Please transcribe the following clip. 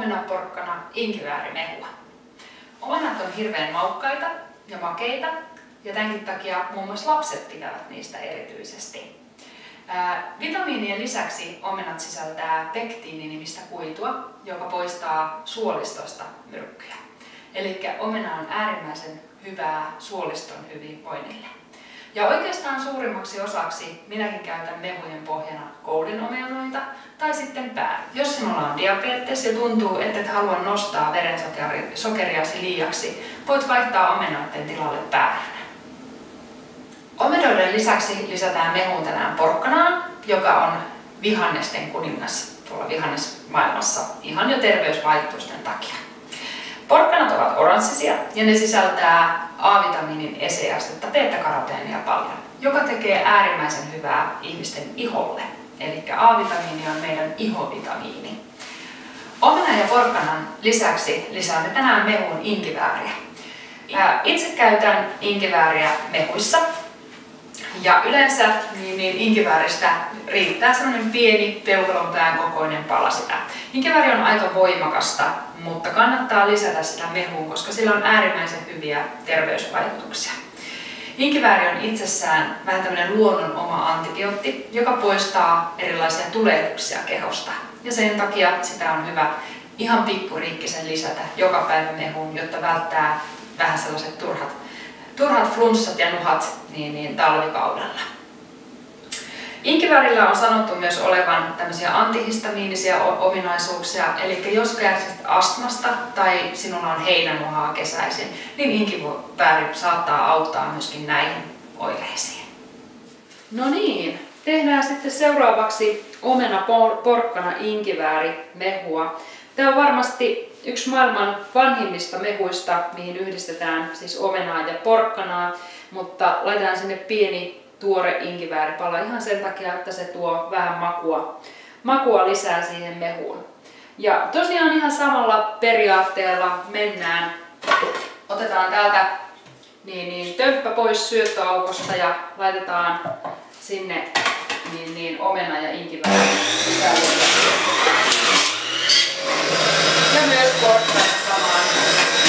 omenaporkkana inkiväärimehua. Omenat on hirveän maukkaita ja makeita ja tämänkin takia muun muassa lapset pitävät niistä erityisesti. Vitamiinien lisäksi omenat sisältää pektiini-nimistä kuitua, joka poistaa suolistosta myrkkyjä. Eli omena on äärimmäisen hyvää suoliston hyvinvoinnille. Ja oikeastaan suurimmaksi osaksi minäkin käytän mehujen pohjana koulinomeanoita tai sitten päällä. Jos sinulla on diabetes ja tuntuu, että et halua nostaa verensokeriasi liiaksi, voit vaihtaa omenoiden tilalle päähän. Omenoiden lisäksi lisätään mehuun tänään porkkanaa, joka on vihannesten kuningas tuolla vihannesmaailmassa ihan jo terveysvaikutusten takia. Porkkanat ovat oranssisia ja ne sisältää A-vitamiinin esiastetta, beta-karoteenia paljon, joka tekee äärimmäisen hyvää ihmisten iholle. Eli A-vitamiini on meidän ihovitamiini. Omena ja porkkanan lisäksi lisäämme tänään mehuun inkivääriä. Itse käytän inkivääriä mehuissa. Ja yleensä niin inkivääristä riittää sellainen pieni peukalonpään kokoinen pala sitä. Inkivääri on aika voimakasta, mutta kannattaa lisätä sitä mehuun, koska sillä on äärimmäisen hyviä terveysvaikutuksia. Inkivääri on itsessään vähän tämmöinen luonnon oma antibiootti, joka poistaa erilaisia tulehduksia kehosta. Ja sen takia sitä on hyvä ihan pikkuriikkisen lisätä joka päivä mehuun, jotta välttää vähän sellaiset turhat flunssat ja nuhat talvikaudella. Inkiväärillä on sanottu myös olevan tämmöisiä antihistamiinisia ominaisuuksia, eli jos kärsit astmasta tai sinulla on heinänuhaa kesäisin, niin inkivääri saattaa auttaa myöskin näihin oireisiin. No niin, tehdään sitten seuraavaksi omena, porkkana, inkivääri, mehua. Tämä on varmasti yksi maailman vanhimmista mehuista, mihin yhdistetään siis omenaa ja porkkanaa, mutta laitetaan sinne pieni tuore inkivääripala ihan sen takia, että se tuo vähän makua lisää siihen mehuun. Ja tosiaan ihan samalla periaatteella mennään. Otetaan täältä tölppä pois syöttöaukosta ja laitetaan sinne omena ja inkivääri sisälle. Ja myös porkkana samaan.